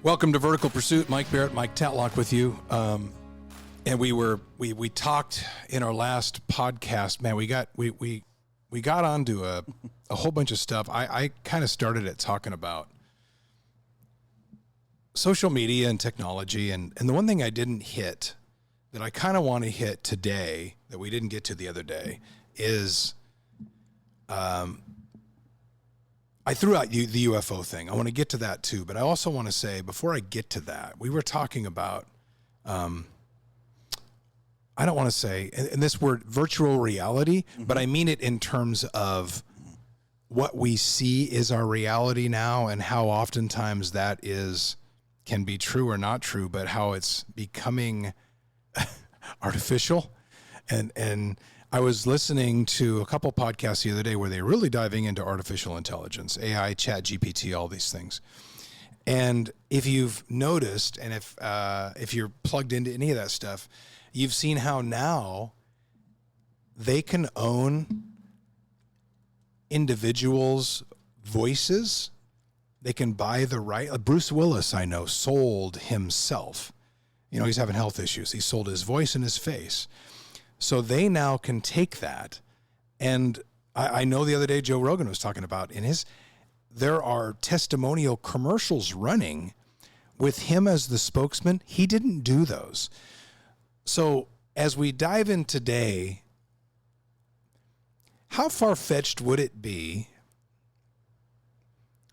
Welcome to Vertical Pursuit. Mike Barrett, Mike Tatlock with you. And we talked in our last podcast. Man, we got onto a whole bunch of stuff. I kind of started it talking about social media and technology, and the one thing I didn't hit that I kind of want to hit today that we didn't get to the other day is I threw out the UFO thing. I want to get to that too, but I also want to say, before I get to that, we were talking about, I don't want to say, and this word virtual reality, but I mean it in terms of what we see is our reality now and how oftentimes that can be true or not true, but how it's becoming artificial. And I was listening to a couple podcasts the other day where they were really diving into artificial intelligence, AI, chat, GPT, all these things. And if you've noticed, and if you're plugged into any of that stuff, you've seen how now they can own individuals' voices. They can buy the right. Bruce Willis, I know, sold himself. You know, he's having health issues. He sold his voice and his face. So they now can take that, and I know the other day Joe Rogan was talking about there are testimonial commercials running with him as the spokesman. He didn't do those. So as we dive in today, how far-fetched would it be?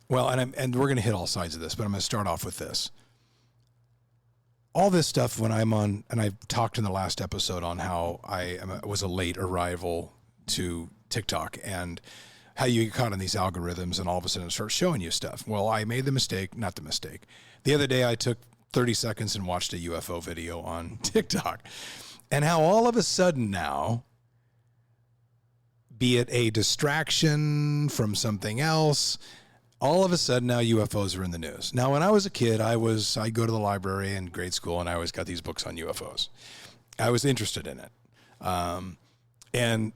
Well, and we're going to hit all sides of this, but I'm going to start off with this. All this stuff when I'm on, and I've talked in the last episode on how I was a late arrival to TikTok and how you get caught in these algorithms and all of a sudden it starts showing you stuff. Well, I made the mistake. The other day I took 30 seconds and watched a UFO video on TikTok, and how all of a sudden now, be it a distraction from something else, all of a sudden now UFOs are in the news. Now, when I was a kid, I go to the library in grade school and I always got these books on UFOs. I was interested in it. And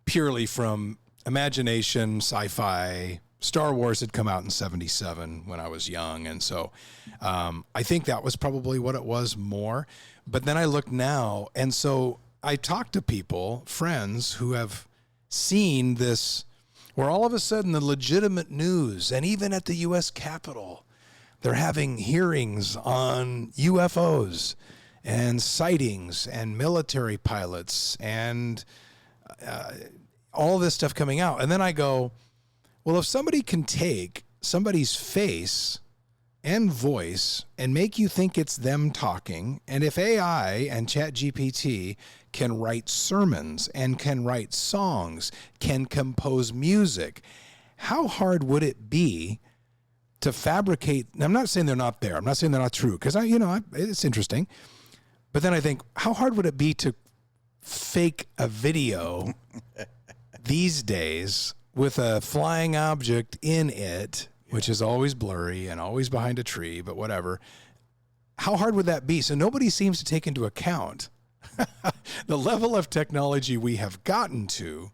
purely from imagination, sci-fi. Star Wars had come out in 1977 when I was young. And so I think that was probably what it was more. But then I look now, and so I talk to people, friends who have seen this, where all of a sudden the legitimate news, and even at the U.S. Capitol, they're having hearings on UFOs and sightings and military pilots and all this stuff coming out. And then I go, well, if somebody can take somebody's face and voice and make you think it's them talking, and if AI and ChatGPT can write sermons and can write songs, can compose music, how hard would it be to fabricate? I'm not saying they're not there. I'm not saying they're not true, because it's interesting. But then I think, how hard would it be to fake a video these days with a flying object in it, which is always blurry and always behind a tree, but whatever. How hard would that be? So nobody seems to take into account the level of technology we have gotten to.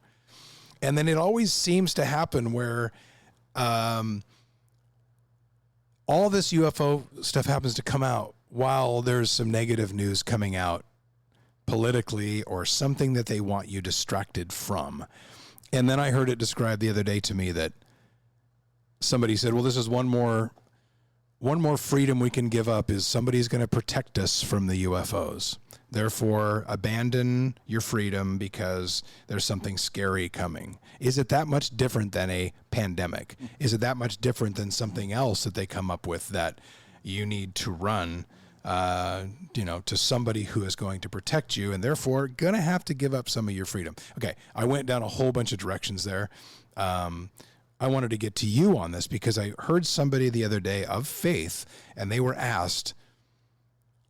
And then it always seems to happen where all this UFO stuff happens to come out while there's some negative news coming out politically or something that they want you distracted from. And then I heard it described the other day to me that somebody said, well, this is one more freedom we can give up, is somebody's going to protect us from the UFOs. Therefore, abandon your freedom because there's something scary coming. Is it that much different than a pandemic? Is it that much different than something else that they come up with that you need to run, to somebody who is going to protect you and therefore going to have to give up some of your freedom? Okay, I went down a whole bunch of directions there. I wanted to get to you on this because I heard somebody the other day of faith, and they were asked,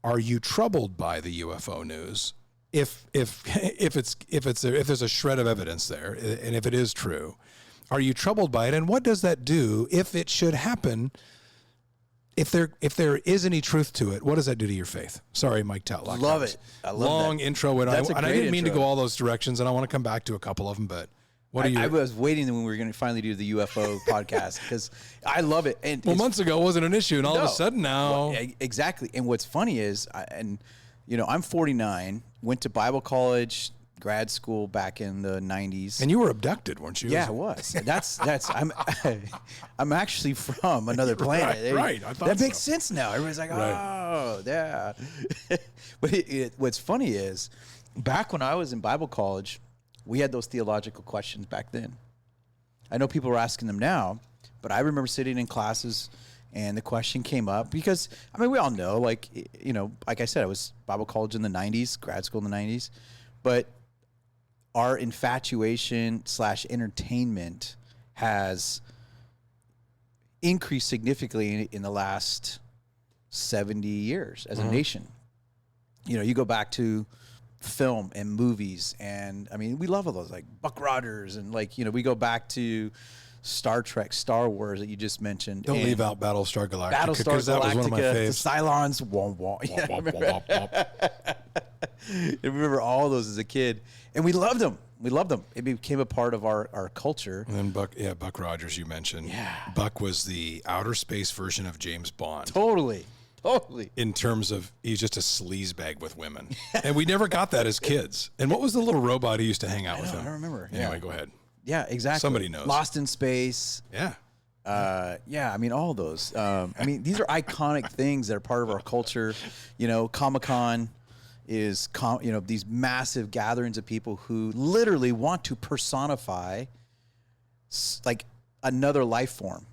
are you troubled by the UFO news? If there's a shred of evidence there, and if it is true, are you troubled by it? And what does that do if it should happen? If there is any truth to it, what does that do to your faith? Sorry, Mike Tatlock. Love it. I love long that. intro, and That's I didn't mean to intro. go all those directions, and I want to come back to a couple of them, but I was waiting when we were going to finally do the UFO podcast because I love it. And months ago wasn't an issue, and all of a sudden now. Well, exactly. And what's funny is, I'm 49, went to Bible college, grad school back in the 90s. And you were abducted, weren't you? Yeah, I was. I'm actually from another planet. Right. I thought that makes sense now. Everybody's like, oh, yeah. But what's funny is, back when I was in Bible college, we had those theological questions back then. I know people are asking them now, but I remember sitting in classes and the question came up because, we all know, like I said, I was Bible college in the 90s, grad school in the 90s, but our infatuation / entertainment has increased significantly in the last 70 years as a nation. You go back to film and movies, and we love all those, like Buck Rogers, and we go back to Star Trek, Star Wars that you just mentioned. Don't leave out Battlestar Galactica, because that was one of my faves. The Cylons, I remember all those as a kid, and we loved them. It became a part of our culture. And then Buck Rogers, you mentioned. Yeah. Buck was the outer space version of James Bond. Totally. In terms of, he's just a sleazebag with women. And we never got that as kids. And what was the little robot who used to hang out with him? I don't remember. Anyway, go ahead. Yeah, exactly. Somebody knows. Lost in Space. Yeah. All those. These are iconic things that are part of our culture. Comic-Con is, these massive gatherings of people who literally want to personify like another life form.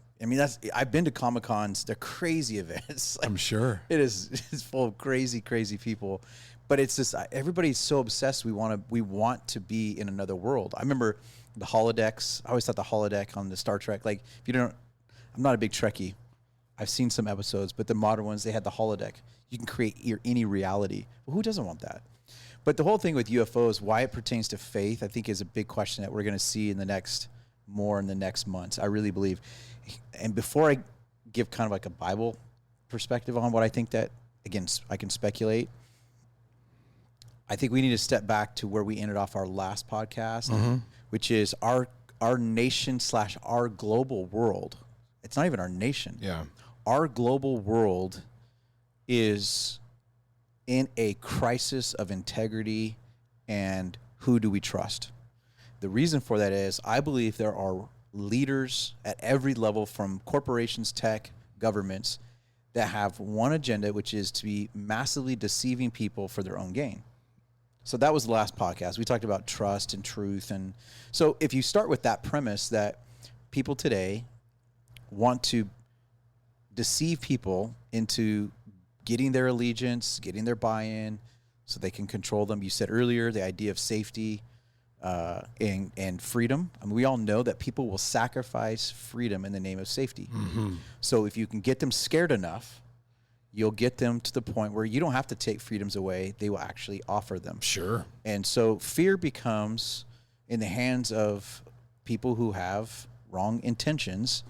I've been to Comic-Cons. They're crazy events. I'm sure. It's full of crazy people. But it's just, everybody's so obsessed. We want to be in another world. I remember the holodecks. I always thought the holodeck on the Star Trek, like, if you don't, I'm not a big Trekkie. I've seen some episodes, but the modern ones, they had the holodeck. You can create any reality. Well, who doesn't want that? But the whole thing with UFOs, why it pertains to faith, I think is a big question that we're going to see in the next months. I really believe. And before I give kind of like a Bible perspective on what I think, that, again, I can speculate, I think we need to step back to where we ended off our last podcast, which is our nation / our global world. It's not even our nation. Yeah. Our global world is in a crisis of integrity, and who do we trust? The reason for that is, I believe there are leaders at every level, from corporations, tech, governments, that have one agenda, which is to be massively deceiving people for their own gain. So that was the last podcast. We talked about trust and truth. And so if you start with that premise that people today want to deceive people into getting their allegiance, getting their buy-in, so they can control them. You said earlier the idea of safety and freedom. We all know that people will sacrifice freedom in the name of safety. So if you can get them scared enough, you'll get them to the point where you don't have to take freedoms away. They will actually offer them. Sure. And so fear becomes, in the hands of people who have wrong intentions,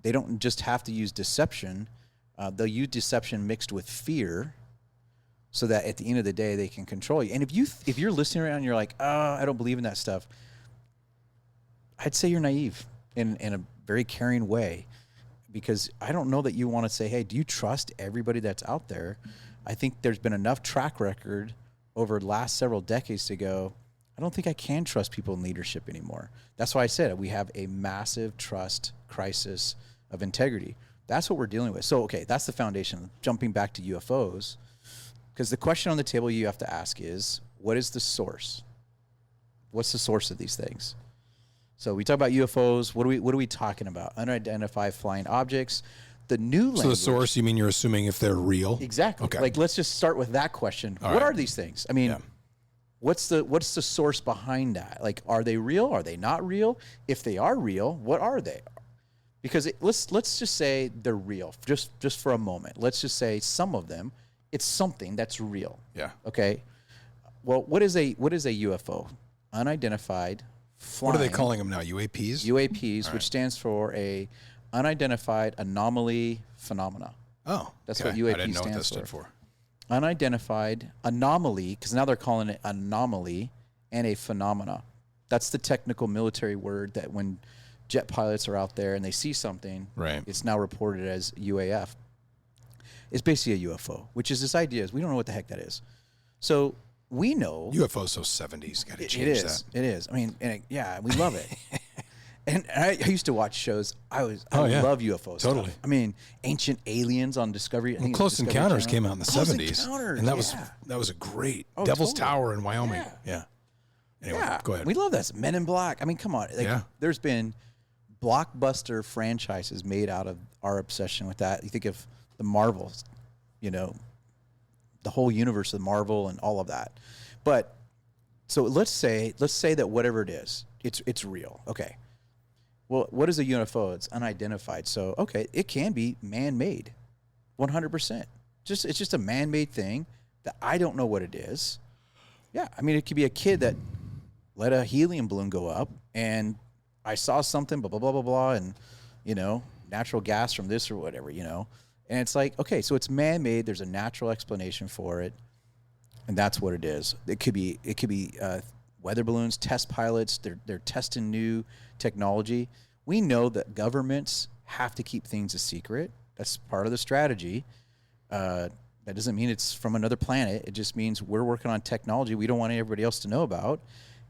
they don't just have to use deception. They'll use deception mixed with fear, so that at the end of the day, they can control you. And if you're listening right now and you're like, I don't believe in that stuff, I'd say you're naive in a very caring way, because I don't know that you want to say, hey, do you trust everybody that's out there? I think there's been enough track record over the last several decades to go, I don't think I can trust people in leadership anymore. That's why I said we have a massive trust crisis of integrity. That's what we're dealing with. So, okay, that's the foundation. Jumping back to UFOs, because the question on the table you have to ask is, what is the source? What's the source of these things? So we talk about UFOs. What are we talking about? Unidentified flying objects. The new language. So the source, you mean you're assuming if they're real? Exactly. Okay. Like, let's just start with that question. All what right. are these things? What's the source behind that? Like, are they real? Are they not real? If they are real, what are they? Because let's just say they're real, just for a moment. Let's just say some of them, it's something that's real. Yeah. Okay. Well, what is a UFO? Unidentified flying. What are they calling them now? UAPs? UAPs, All which right. stands for a unidentified anomaly phenomena. Oh, That's okay. what UAP I didn't know what that stands stood for. Unidentified anomaly, because now they're calling it anomaly and a phenomena. That's the technical military word that when jet pilots are out there and they see something, Right. it's now reported as UAF. It's basically a UFO, which is this idea is we don't know what the heck that is. So we know UFO's so 70s. Got to change that. It is. I mean, we love it. And I used to watch shows. I love UFOs. Totally. Stuff. I mean, Ancient Aliens on Discovery. Close Encounters came out in the 70s. Encounters, and that was a great Devil's totally. Tower in Wyoming. Yeah. Anyway, go ahead. We love this. Men in Black. I mean, come on. There's been blockbuster franchises made out of our obsession with that. You think of the Marvels, the whole universe of Marvel and all of that. But so let's say that whatever it is, it's real. Okay. Well, what is a UFO? It's unidentified. So, okay, it can be man-made, 100%. It's just a man-made thing that I don't know what it is. Yeah, I mean, it could be a kid that let a helium balloon go up, and I saw something, blah, blah, blah, blah, blah, and, natural gas from this or whatever, And it's like, okay, so it's man-made. There's a natural explanation for it, and that's what it is. It could be weather balloons, test pilots. They're testing new technology. We know that governments have to keep things a secret. That's part of the strategy. That doesn't mean it's from another planet. It just means we're working on technology we don't want everybody else to know about.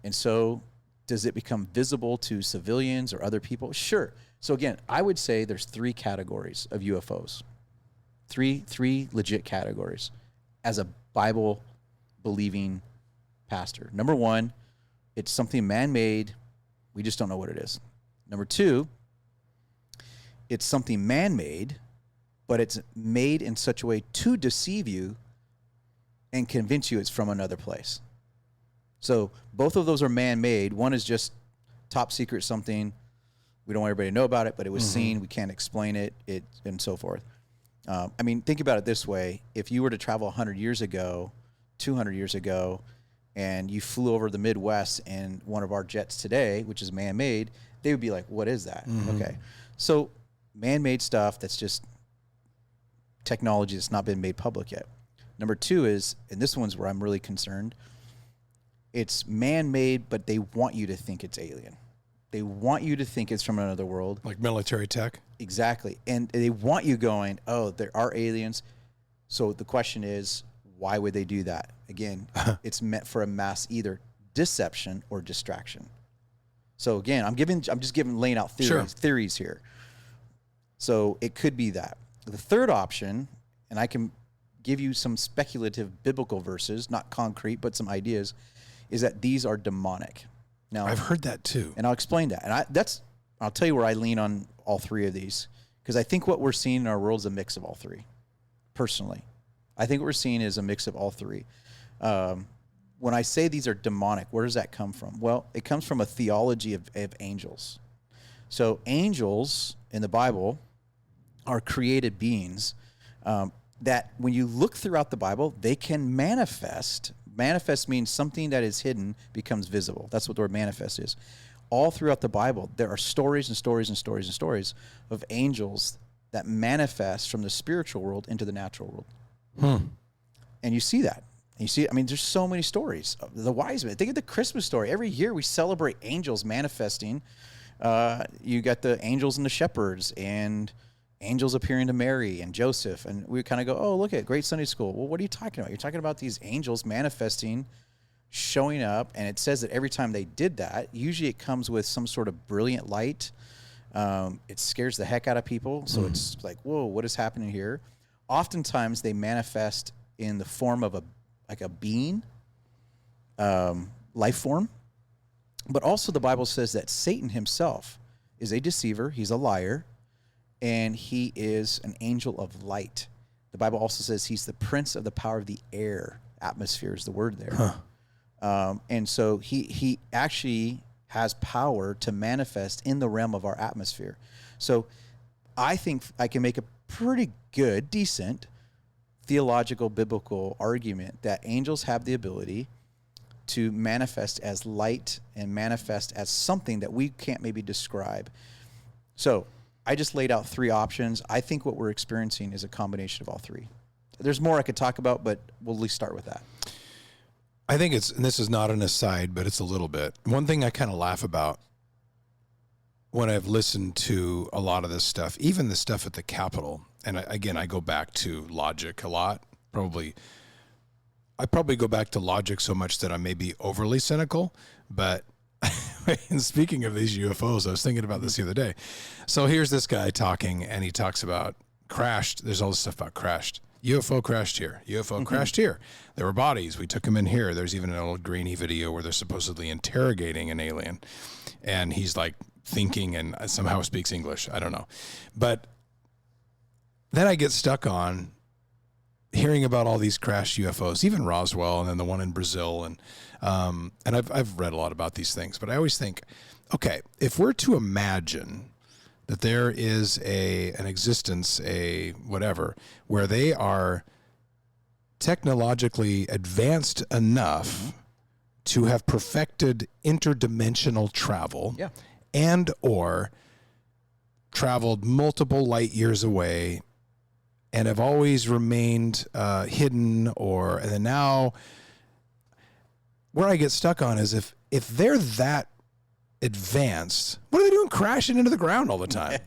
And so does it become visible to civilians or other people? Sure. So again, I would say there's 3 categories of UFOs. Three legit categories as a Bible believing pastor. Number 1, it's something man-made. We just don't know what it is. Number 2, it's something man-made, but it's made in such a way to deceive you and convince you it's from another place. So both of those are man-made. One is just top secret something. We don't want everybody to know about it, but it was seen. We can't explain it, and so forth. I mean, think about it this way. If you were to travel 100 years ago, 200 years ago, and you flew over the Midwest in one of our jets today, which is man-made, they would be like, what is that? Okay. So man-made stuff that's just technology that's not been made public yet. Number 2 is, and this one's where I'm really concerned, it's man-made, but they want you to think it's alien. They want you to think it's from another world. Like military tech? Exactly. And they want you going, oh, there are aliens. So the question is, why would they do that? Again, it's meant for a mass either deception or distraction. So again, I'm just laying out theories here. So it could be that. The third option, and I can give you some speculative biblical verses, not concrete, but some ideas, is that these are demonic. Now I've heard that too. And I'll explain that. And I'll tell you where I lean on all 3 of these, because I think what we're seeing in our world is a mix of all 3, personally. I think what we're seeing is a mix of all 3. When I say these are demonic, where does that come from? Well, it comes from a theology of angels. So angels in the Bible are created beings that when you look throughout the Bible, they can manifest. Manifest means something that is hidden becomes visible. That's what the word manifest is. All throughout the Bible, there are stories and stories and stories and stories of angels that manifest from the spiritual world into the natural world. And you see that. There's so many stories. The wise men. Think of the Christmas story. Every year we celebrate angels manifesting. You got the angels and the shepherds and angels appearing to Mary and Joseph. And we kind of go, oh, look at great Sunday school. Well, what are you talking about? You're talking about these angels manifesting, showing up. And it says that every time they did that, usually it comes with some sort of brilliant light. It scares the heck out of people. So it's like, whoa, what is happening here? Oftentimes they manifest in the form of a being, life form. But also the Bible says that Satan himself is a deceiver. He's a liar. And he is an angel of light. The Bible also says he's the prince of the power of the air. Atmosphere is the word there. And so he actually has power to manifest in the realm of our atmosphere. So I think I can make a pretty good, decent theological, biblical argument that angels have the ability to manifest as light and manifest as something that we can't maybe describe. So I just laid out 3 options. I think what we're experiencing is a combination of all 3. There's more I could talk about, but we'll at least start with that. I think it's, and this is not an aside, but it's a little bit. One thing I kind of laugh about when I've listened to a lot of this stuff, even the stuff at the Capitol, and I go back to logic a lot. I probably go back to logic so much that I may be overly cynical, but and speaking of these UFOs, I was thinking about this the other day. So here's this guy talking, and he talks about crashed. There's all this stuff about crashed. UFO crashed here. UFO crashed here. There were bodies. We took them in here. There's even an old grainy video where they're supposedly interrogating an alien, and he's like thinking and somehow speaks English. I don't know. But then I get stuck on hearing about all these crashed UFOs, even Roswell, and then the one in Brazil, and I've read a lot about these things. But I always think, okay, if we're to imagine that there is an existence, a whatever, where they are technologically advanced enough to have perfected interdimensional travel, and or traveled multiple light years away and have always remained hidden, and then now where I get stuck on is if they're that advanced, what are they doing crashing into the ground all the time?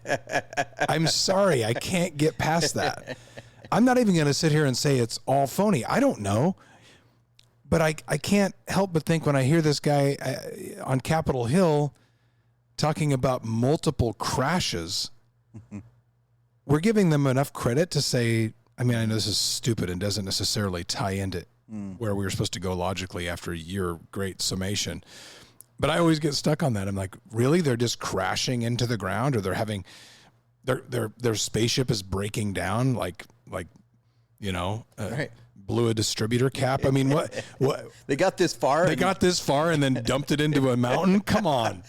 I'm sorry, I can't get past that. I'm not even going to sit here and say it's all phony. I don't know. But I can't help but think when I hear this guy on Capitol Hill talking about multiple crashes, we're giving them enough credit to say, I mean, I know this is stupid and doesn't necessarily tie into where we were supposed to go logically after your great summation. But I always get stuck on that. I'm like, really? They're just crashing into the ground, or they're having their spaceship is breaking down like Right. blew a distributor cap. I mean, what They got this far. They got this far and then dumped it into a mountain? Come on.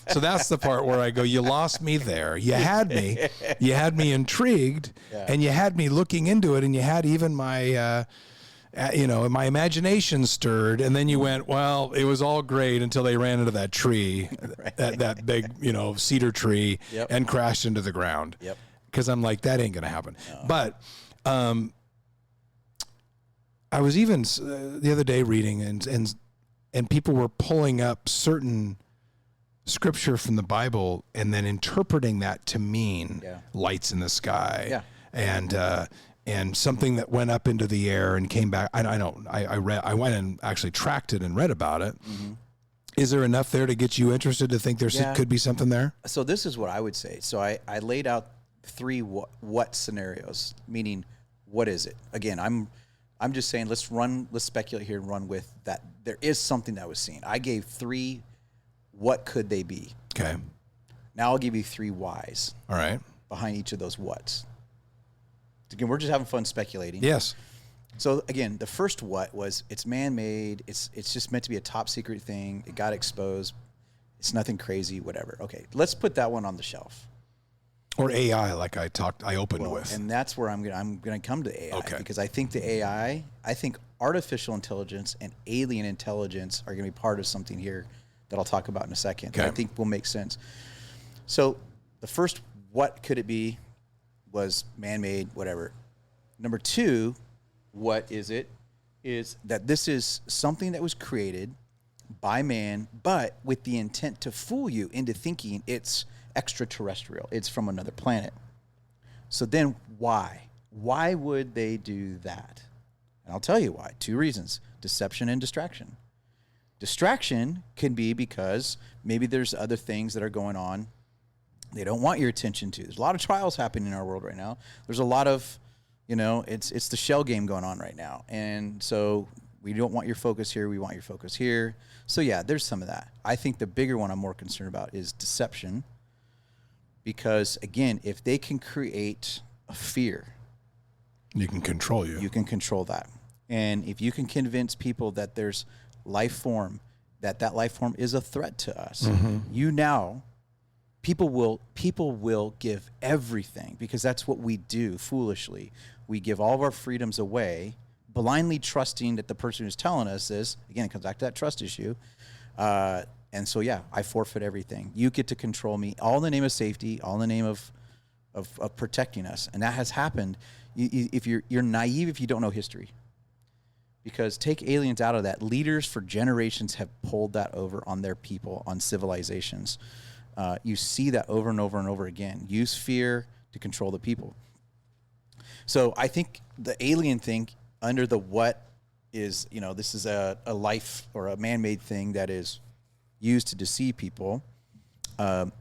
So that's the part where I go, you lost me there. You had me intrigued, and you had me looking into it, and you had even my my imagination stirred, and then you went, well, it was all great until they ran into that tree, that big, cedar tree, and crashed into the ground. Yep. Because I'm like, that ain't going to happen. No. But I was even the other day reading, and people were pulling up certain scripture from the Bible and then interpreting that to mean lights in the sky, and something that went up into the air and came back. I went and actually tracked it and read about it. Mm-hmm. Is there enough there to get you interested to think could be something there? So this is what I would say. So I laid out 3 what scenarios, meaning what is it? Again, I'm just saying let's speculate here and run with that. There is something that was seen. I gave 3 what could they be. Okay. Now I'll give you 3 whys. All right. Behind each of those whats. Again, we're just having fun speculating. Yes. So again, the first what was it's man-made. It's just meant to be a top secret thing. It got exposed. It's nothing crazy, whatever. Okay, let's put that one on the shelf. Or AI, like I opened with. And that's where I'm gonna come to AI. Okay. Because I think I think artificial intelligence and alien intelligence are gonna be part of something here that I'll talk about in a second. Okay. That I think will make sense. So the first what could it be was man-made, whatever. Number 2, what is it? Is that this is something that was created by man, but with the intent to fool you into thinking it's extraterrestrial. It's from another planet. So then why? Why would they do that? And I'll tell you why. 2 reasons: deception and distraction. Distraction can be because maybe there's other things that are going on they don't want your attention to. There's a lot of trials happening in our world right now. There's a lot of, it's the shell game going on right now. And so we don't want your focus here. We want your focus here. So yeah, there's some of that. I think the bigger one I'm more concerned about is deception. Because again, if they can create a fear, you can control you. You can control that. And if you can convince people that there's life form, that life form is a threat to us, people will give everything, because that's what we do foolishly. We give all of our freedoms away, blindly trusting that the person who's telling us this, again, it comes back to that trust issue. And so, I forfeit everything. You get to control me, all in the name of safety, all in the name of protecting us. And that has happened. If you're naive if you don't know history. because take aliens out of that. Leaders for generations have pulled that over on their people, on civilizations. You see that over and over and over again. Use fear to control the people. So I think the alien thing under the what is, this is a life or a man-made thing that is used to deceive people. The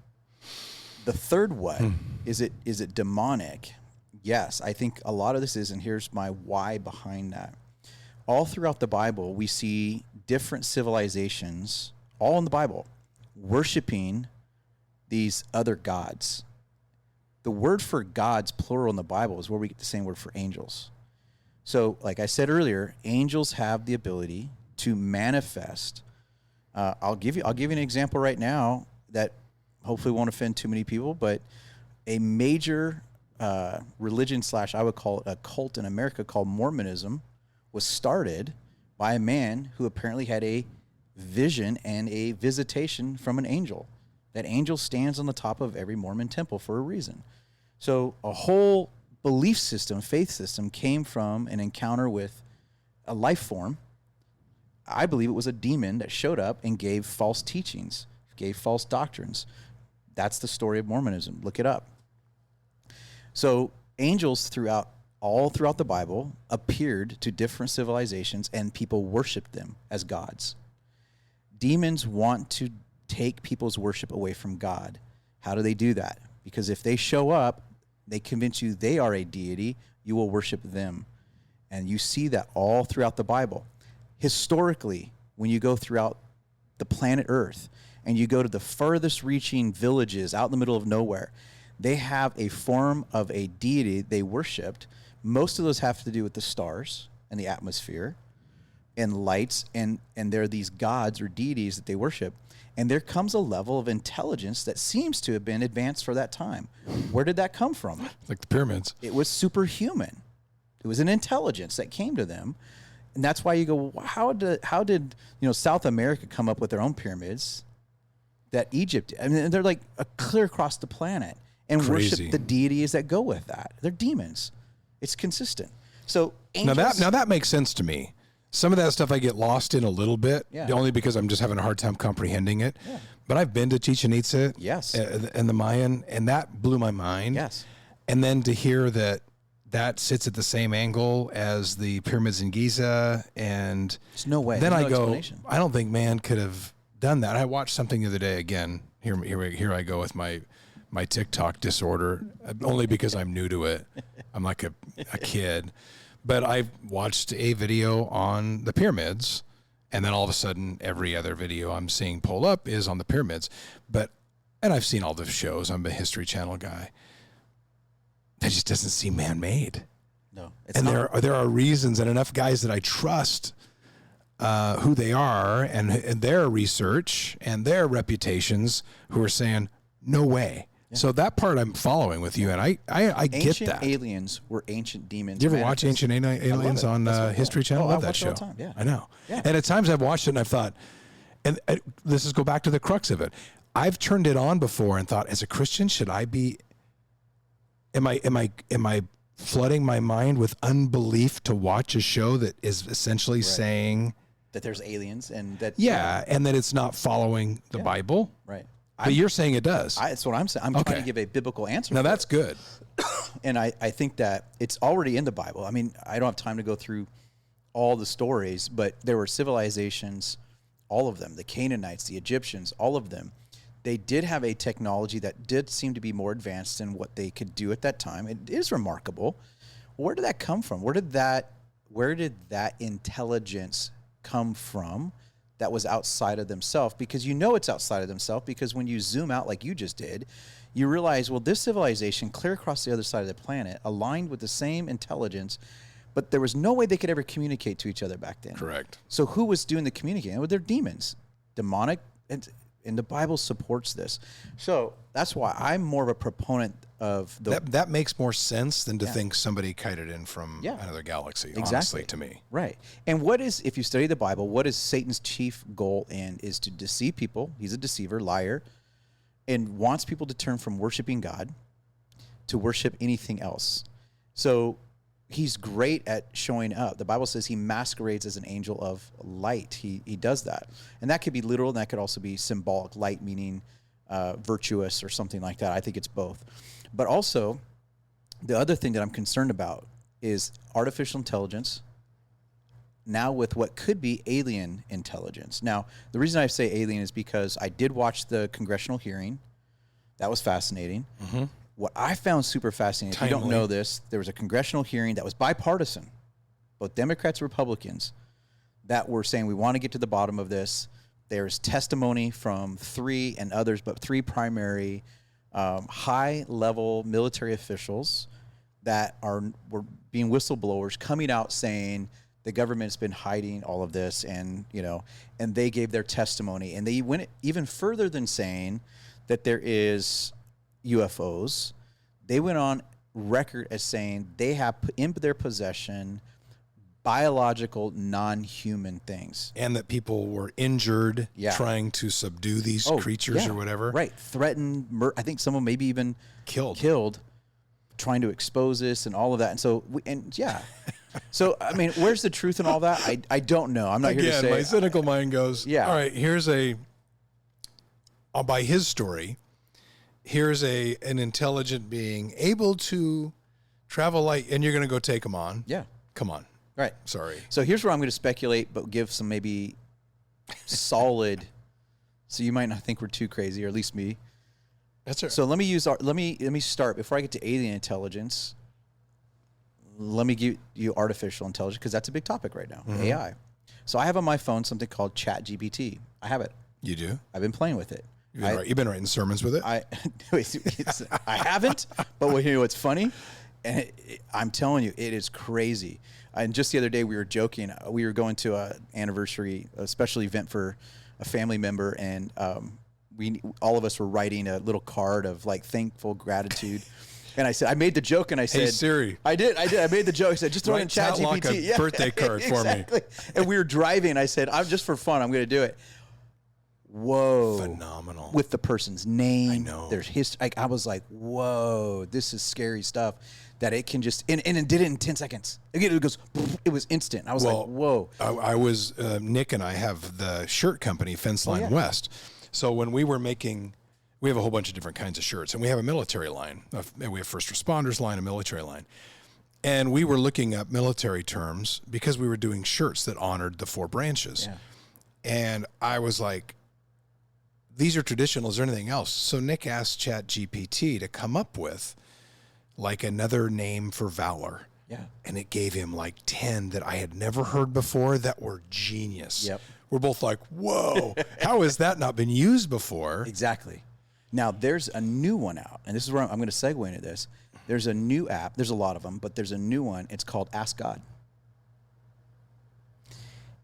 third what, is it demonic? Yes, I think a lot of this is, and here's my why behind that. All throughout the Bible, we see different civilizations, all in the Bible, worshiping these other gods. The word for gods, plural in the Bible, is where we get the same word for angels. So, like I said earlier, angels have the ability to manifest. I'll give you an example right now that hopefully won't offend too many people, but a major religion / I would call it a cult in America called Mormonism was started by a man who apparently had a vision and a visitation from an angel. That angel stands on the top of every Mormon temple for a reason. So a whole belief system, faith system, came from an encounter with a life form. I believe it was a demon that showed up and gave false teachings, gave false doctrines. That's the story of Mormonism. Look it up. So angels all throughout the Bible appeared to different civilizations, and people worshiped them as gods. Demons want to take people's worship away from God. How do they do that? Because if they show up, they convince you they are a deity, you will worship them. And you see that all throughout the Bible. Historically, when you go throughout the planet Earth and you go to the furthest reaching villages out in the middle of nowhere, they have a form of a deity they worshipped. Most of those have to do with the stars and the atmosphere and lights, and there are these gods or deities that they worship. And there comes a level of intelligence that seems to have been advanced for that time. Where did that come from? Like the pyramids. It was superhuman. It was an intelligence that came to them. And that's why you go, how did South America come up with their own pyramids? That Egypt, I mean, they're like clear across the planet, and worship the deities that go with that. They're demons. It's consistent. So angels, now that makes sense to me. Some of that stuff I get lost in a little bit, only because I'm just having a hard time comprehending it. Yeah. But I've been to Chichen Itza, yes, and the Mayan, and that blew my mind. Yes. And then to hear that sits at the same angle as the pyramids in Giza, and there's no way. Then I go, I don't think man could have done that. I watched something the other day again. Here I go with my TikTok disorder, only because I'm new to it. I'm like a kid. But I watched a video on the pyramids, and then all of a sudden, every other video I'm seeing pull up is on the pyramids. And I've seen all the shows. I'm a History Channel guy. That just doesn't seem man-made. No, and there are reasons, and enough guys that I trust who they are and their research and their reputations who are saying, no way. Yeah. So that part I'm following with you, and I get that. Ancient aliens were ancient demons. Do you ever watch Ancient Aliens on History Channel? I love that show. All the time. Yeah. I know. Yeah. And at times I've watched it and I've thought, and this is go back to the crux of it. I've turned it on before and thought, as a Christian, should I be? Am I flooding my mind with unbelief to watch a show that is essentially saying that there's aliens and that and that it's not following the Bible? Right. But you're saying it does. That's what I'm saying. I'm trying to give a biblical answer. Now that's good. And I think that it's already in the Bible. I mean, I don't have time to go through all the stories, but there were civilizations, all of them, the Canaanites, the Egyptians, all of them. They did have a technology that did seem to be more advanced than what they could do at that time. It is remarkable. Where did that come from? Where did that intelligence come from that was outside of themselves? Because it's outside of themselves, because when you zoom out like you just did, you realize, well, this civilization clear across the other side of the planet aligned with the same intelligence, but there was no way they could ever communicate to each other back then. Correct. So who was doing the communicating? Well, they're demons, demonic, and the Bible supports this. So that's why I'm more of a proponent of that makes more sense than to think somebody kited in from another galaxy, exactly. Honestly, to me. Right. And if you study the Bible, what is Satan's chief goal is to deceive people. He's a deceiver, liar, and wants people to turn from worshiping God to worship anything else. So he's great at showing up. The Bible says he masquerades as an angel of light. He does that. And that could be literal, and that could also be symbolic, light meaning virtuous or something like that. I think it's both. But also, the other thing that I'm concerned about is artificial intelligence now with what could be alien intelligence. Now, the reason I say alien is because I did watch the congressional hearing. That was fascinating. Mm-hmm. What I found super fascinating, if you don't know this, there was a congressional hearing that was bipartisan, both Democrats and Republicans, that were saying we want to get to the bottom of this. There's testimony from three primary high-level military officials that were being whistleblowers coming out saying the government's been hiding all of this, and they gave their testimony, and they went even further than saying that there is UFOs. They went on record as saying they have in their possession biological non-human things, and that people were injured trying to subdue these creatures or whatever. Right, threatened. I think someone maybe even killed, trying to expose this and all of that. And so so I mean, where's the truth in all that? I don't know. I'm not here to say. My cynical mind goes, all right, here's by his story. Here's an intelligent being able to travel light, and you're going to go take them on. Yeah. Come on. Right. Sorry. So here's where I'm going to speculate, but give some maybe solid. So you might not think we're too crazy, or at least me. That's right. So let me start before I get to alien intelligence. Let me give you artificial intelligence, because that's a big topic right now. Mm-hmm. AI. So I have on my phone something called ChatGPT. I have it. You do? I've been playing with it. You've been writing sermons with it? I haven't, but what's funny, and I'm telling you, it is crazy. And just the other day, we were joking. We were going to a special event for a family member, and all of us were writing a little card of like thankful gratitude. And I said, I made the joke, and I said, "Hey Siri." I did. I made the joke. I said, just throw it in ChatGPT. Birthday card for me. And we were driving. I said, I'm just for fun. I'm going to do it. Whoa. Phenomenal. With the person's name. I know. There's history. I was like, whoa, this is scary stuff that it can just, and it did it in 10 seconds. Again, it was instant. I was like, whoa. I was, Nick and I have the shirt company, Fence Line West. So when we were we have a whole bunch of different kinds of shirts, and we have a military line. We have first responders line, a military line. And we were looking up military terms because we were doing shirts that honored the 4 branches. Yeah. And I was like, these are traditional. Is there anything else? So Nick asked ChatGPT to come up with like another name for valor. Yeah. And it gave him like 10 that I had never heard before that were genius. Yep. We're both like, whoa, how has that not been used before? Exactly. Now there's a new one out, and this is where I'm going to segue into this. There's a new app. There's a lot of them, but there's a new one. It's called Ask God.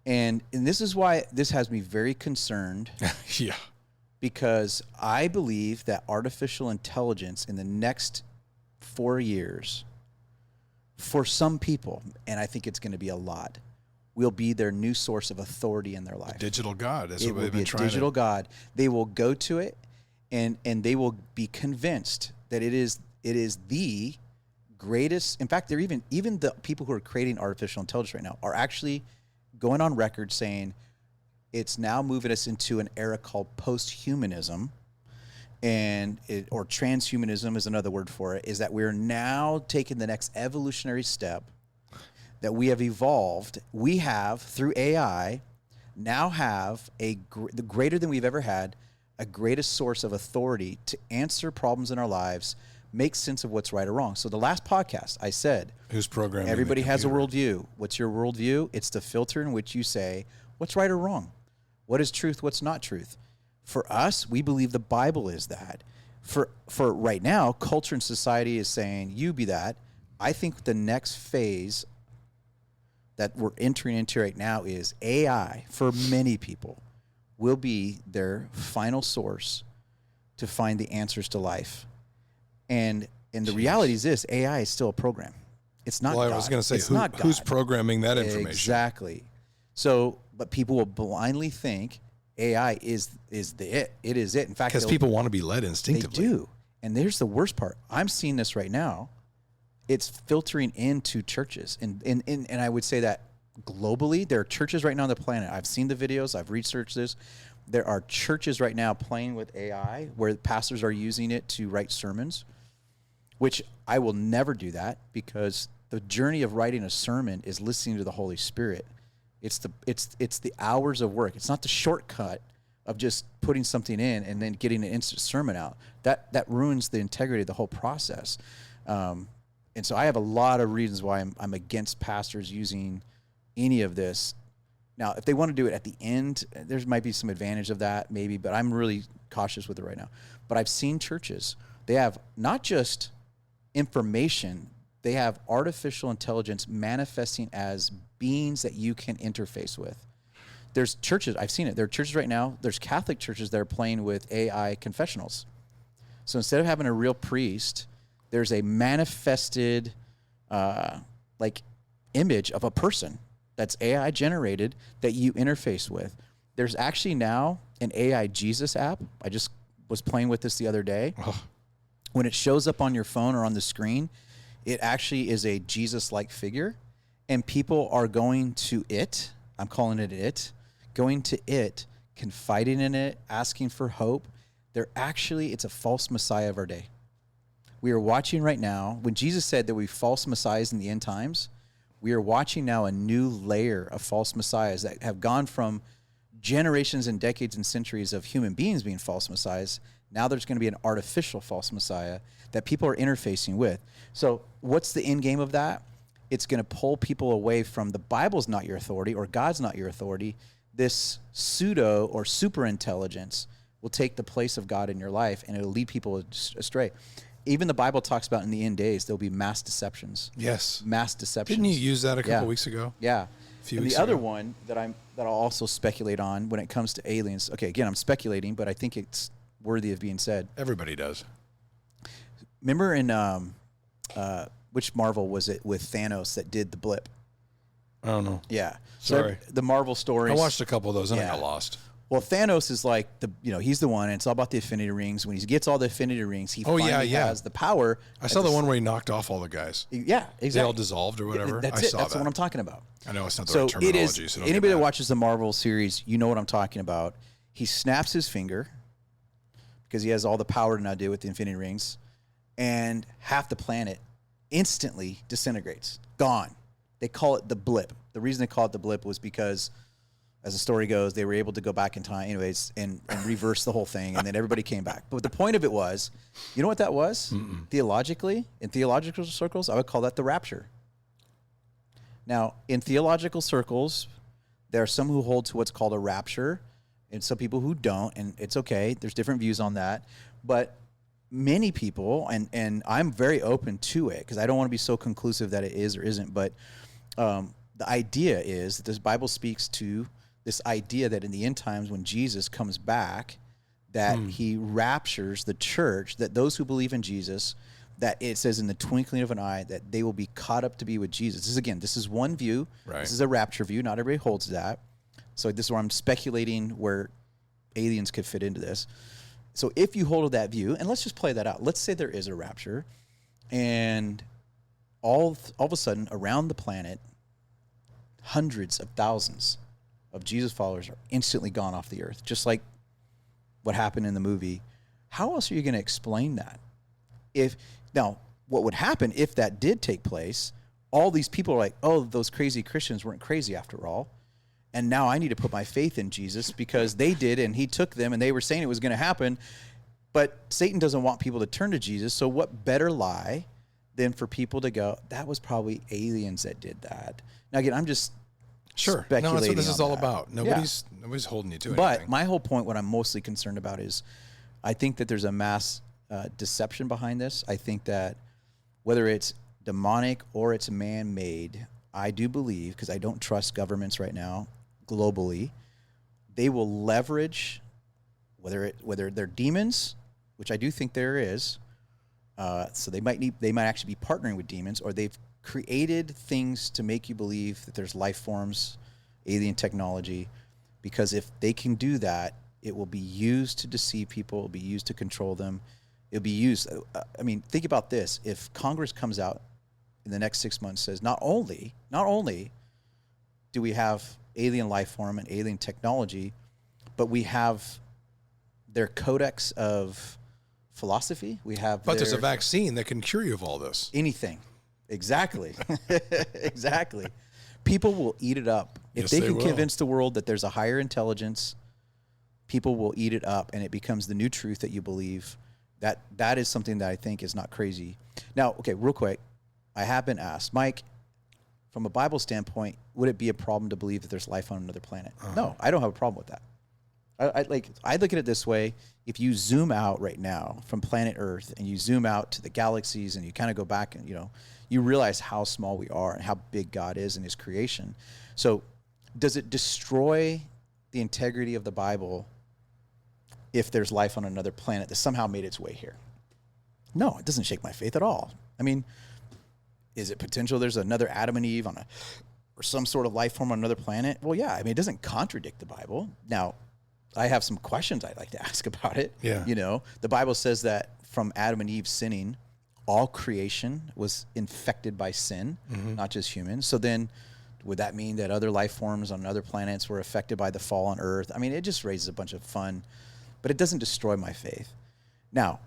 And this is why this has me very concerned. Yeah. Because I believe that artificial intelligence in the next 4 years, for some people, and I think it's going to be a lot, will be their new source of authority in their life. A digital God. That's it what they've will been be a trying digital God. They will go to it, and they will be convinced that it is the greatest. In fact, they're even the people who are creating artificial intelligence right now are actually going on record saying it's now moving us into an era called post-humanism, or transhumanism is another word for it, is that we're now taking the next evolutionary step that we have evolved. We have, through AI, now have the greater than we've ever had, a greatest source of authority to answer problems in our lives, make sense of what's right or wrong. So the last podcast, I said, who's programming? Everybody has a worldview. What's your worldview? It's the filter in which you say what's right or wrong. What is truth? What's not truth? For us, we believe the Bible is that. For right now, culture and society is saying, you be that. I think the next phase that we're entering into right now is AI, for many people, will be their final source to find the answers to life. And the reality is this, AI is still a program. It's not God. I was going to say, who's programming that information? Exactly. So, but people will blindly think AI is it. It is it. In fact, because people want to be led instinctively. They do. And there's the worst part. I'm seeing this right now. it's filtering into churches. And I would say that globally, there are churches right now on the planet. I've seen the videos. I've researched this. There are churches right now playing with AI where pastors are using it to write sermons, which I will never do that, because the journey of writing a sermon is listening to the Holy Spirit. It's the hours of work. It's not the shortcut of just putting something in and then getting an instant sermon out. That ruins the integrity of the whole process. And so I have a lot of reasons why I'm against pastors using any of this. Now, if they want to do it at the end, there might be some advantage of that, maybe, but I'm really cautious with it right now. But I've seen churches, they have not just information, they have artificial intelligence manifesting as beings that you can interface with. There's churches, I've seen it. There are churches right now, there's Catholic churches that are playing with AI confessionals. So instead of having a real priest, there's a manifested image of a person that's AI generated that you interface with. There's actually now an AI Jesus app. I just was playing with this the other day. Oh. When it shows up on your phone or on the screen, it actually is a Jesus-like figure, and people are going to it. I'm calling it, going to it, confiding in it, asking for hope. It's a false Messiah of our day. We are watching right now, when Jesus said that we false messiahs in the end times, we are watching now a new layer of false messiahs that have gone from generations and decades and centuries of human beings being false messiahs. Now there's going to be an artificial false messiah that people are interfacing with. So what's the end game of that? It's going to pull people away from the Bible's not your authority or God's not your authority. This pseudo or super intelligence will take the place of God in your life, and it'll lead people astray. Even the Bible talks about in the end days, there'll be mass deceptions. Yes. Mass deceptions. Didn't you use that a couple weeks ago? Yeah. And the other one that I'll also speculate on when it comes to aliens. Okay, again, I'm speculating, but I think it's worthy of being said. Everybody does. Remember in which Marvel was it with Thanos that did the blip? I don't know. Yeah. Sorry. So the Marvel stories. I watched a couple of those and I got lost. Well, Thanos is like he's the one, and it's all about the Infinity Rings. When he gets all the Infinity Rings, he finally has the power. I saw the one where he knocked off all the guys. Yeah, exactly. They all dissolved or whatever. That's what I'm talking about. I know it's not the right terminology. So anybody that watches the Marvel series, you know what I'm talking about. He snaps his finger because he has all the power to now deal with the Infinity Rings, and half the planet instantly disintegrates, gone. They call it the blip. The reason they call it the blip was because, as the story goes, they were able to go back in time anyways and reverse the whole thing, and then everybody came back. But the point of it was, you know what that was? Theologically, in theological circles, I would call that the rapture. Now, in theological circles, there are some who hold to what's called a rapture, and some people who don't, and it's okay. There's different views on that. But many people, and I'm very open to it, because I don't want to be so conclusive that it is or isn't, but the idea is that this Bible speaks to this idea that in the end times when Jesus comes back, that he raptures the church, that those who believe in Jesus, that it says in the twinkling of an eye that they will be caught up to be with Jesus. This is one view. Right. This is a rapture view. Not everybody holds that. So this is where I'm speculating where aliens could fit into this. So if you hold that view, and let's just play that out. Let's say there is a rapture, and all of a sudden around the planet, hundreds of thousands of Jesus followers are instantly gone off the earth, just like what happened in the movie. How else are you going to explain that? Now, what would happen if that did take place? All these people are like, oh, those crazy Christians weren't crazy after all. And now I need to put my faith in Jesus because they did, and he took them, and they were saying it was going to happen. But Satan doesn't want people to turn to Jesus. So what better lie than for people to go, that was probably aliens that did that. Now, again, I'm just speculating. No, that's what this is all that. about. Nobody's holding you to anything. But my whole point, what I'm mostly concerned about is I think that there's a mass deception behind this. I think that whether it's demonic or it's man-made, I do believe, because I don't trust governments right now globally, they will leverage, whether they're demons, which I do think there is, so they might actually be partnering with demons, or they've created things to make you believe that there's life forms, alien technology, because if they can do that, it will be used to deceive people, it will be used to control them. It'll be used, think about this. If Congress comes out in the next 6 months says not only do we have alien life form and alien technology, but we have their codex of philosophy. We have there's a vaccine that can cure you of all this. Anything. Exactly. Exactly. People will eat it up. If Yes, they they can will. convince the world that there's a higher intelligence, people will eat it up, and it becomes the new truth that you believe. That is something that I think is not crazy. Now, okay, real quick, I have been asked, Mike, from a Bible standpoint, would it be a problem to believe that there's life on another planet? No, I don't have a problem with that. I look at it this way. If you zoom out right now from planet Earth and you zoom out to the galaxies and you kind of go back and, you realize how small we are and how big God is in his creation. So does it destroy the integrity of the Bible if there's life on another planet that somehow made its way here? No, it doesn't shake my faith at all. I mean, is it potential there's another Adam and Eve or some sort of life form on another planet? Well, yeah. I mean, it doesn't contradict the Bible. Now, I have some questions I'd like to ask about it. Yeah. The Bible says that from Adam and Eve sinning, all creation was infected by sin, not just humans. So then would that mean that other life forms on other planets were affected by the fall on Earth? I mean, it just raises a bunch of fun, but it doesn't destroy my faith. Now,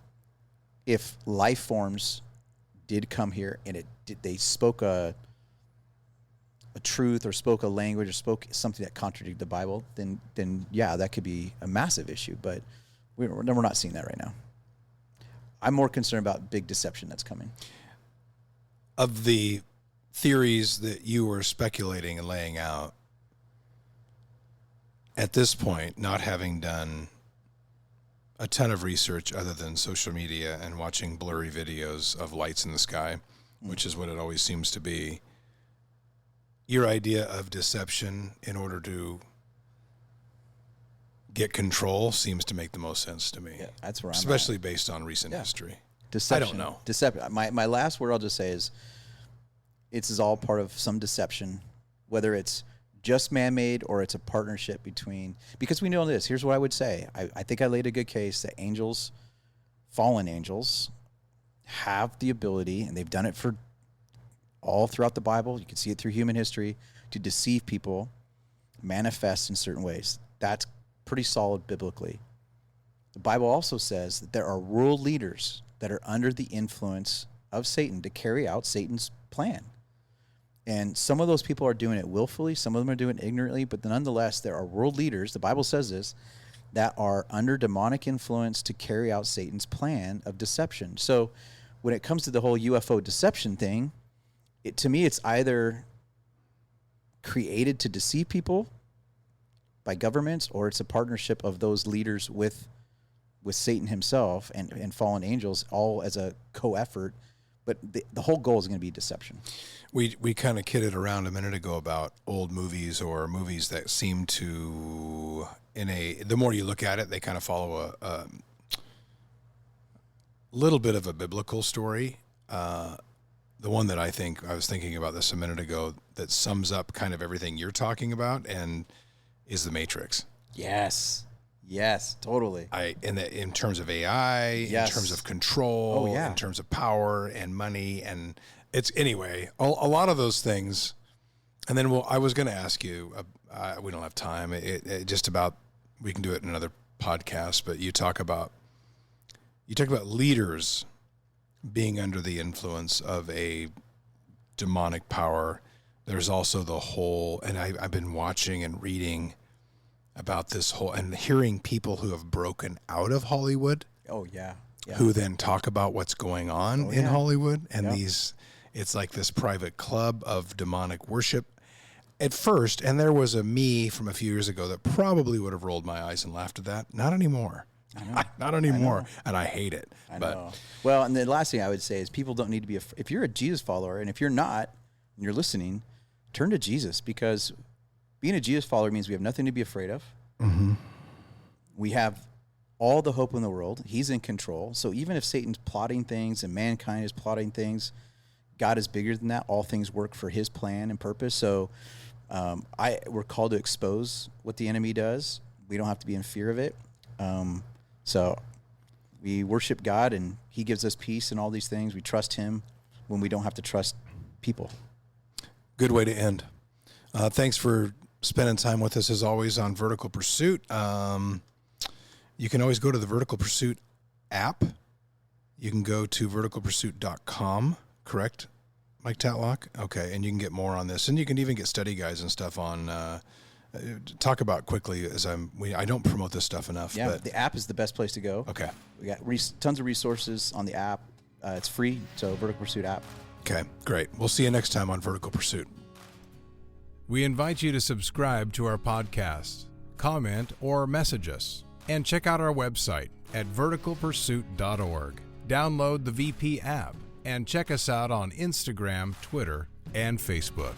if life forms did come here and they spoke a truth or spoke a language or spoke something that contradicted the Bible, then yeah, that could be a massive issue. But we're not seeing that right now. I'm more concerned about big deception that's coming. Of the theories that you were speculating and laying out, at this point, not having done a ton of research other than social media and watching blurry videos of lights in the sky, which is what it always seems to be, your idea of deception in order to get control seems to make the most sense to me. Yeah, that's where I'm especially based on recent history. Deception. I don't know. Deception. My last word I'll just say is it's all part of some deception, whether it's just man-made or it's a partnership between, because we know this. Here's what I would say. I think I laid a good case that angels, fallen angels, have the ability, and they've done it for all throughout the Bible. You can see it through human history, to deceive people, manifest in certain ways. That's pretty solid biblically. The Bible also says that there are world leaders that are under the influence of Satan to carry out Satan's plan. And some of those people are doing it willfully, some of them are doing it ignorantly, but nonetheless, there are world leaders, the Bible says this, that are under demonic influence to carry out Satan's plan of deception. So when it comes to the whole UFO deception thing, to me, it's either created to deceive people by governments, or it's a partnership of those leaders with Satan himself and fallen angels, all as a co-effort. But the whole goal is going to be deception. We kind of kidded around a minute ago about old movies or movies that seem to, the more you look at it, they kind of follow a little bit of a biblical story. The one that I was thinking about this a minute ago that sums up kind of everything you're talking about and is The Matrix. Yes, totally. In terms of AI, Yes. in terms of control, Oh, yeah. in terms of power and money, and it's anyway a lot of those things. And then I was going to ask you. We don't have time. It just about, we can do it in another podcast. But you talk about leaders being under the influence of a demonic power. There's also the whole, and I've been watching and reading about this whole, and hearing people who have broken out of Hollywood. Oh, yeah. Who then talk about what's going on in Hollywood. And Yeah. it's like this private club of demonic worship at first. And there was a me from a few years ago that probably would have rolled my eyes and laughed at that. Not anymore. Not anymore. And I hate it. I know. Well, and the last thing I would say is people don't need to be, if you're a Jesus follower, and if you're not, and you're listening, turn to Jesus, because being a Jesus follower means we have nothing to be afraid of. Mm-hmm. We have all the hope in the world. He's in control. So even if Satan's plotting things and mankind is plotting things, God is bigger than that. All things work for his plan and purpose. So we're called to expose what the enemy does. We don't have to be in fear of it. So we worship God, and he gives us peace and all these things. We trust him when we don't have to trust people. Good way to end. Thanks for spending time with us as always on Vertical Pursuit. You can always go to the Vertical Pursuit app. You can go to verticalpursuit.com, correct, Mike Tatlock? Okay, and you can get more on this. And you can even get study guides and stuff on, talk about quickly as I don't promote this stuff enough. Yeah, but the app is the best place to go. Okay. We got tons of resources on the app. It's free, so Vertical Pursuit app. Okay, great. We'll see you next time on Vertical Pursuit. We invite you to subscribe to our podcast, comment, or message us, and check out our website at verticalpursuit.org. Download the VP app and check us out on Instagram, Twitter, and Facebook.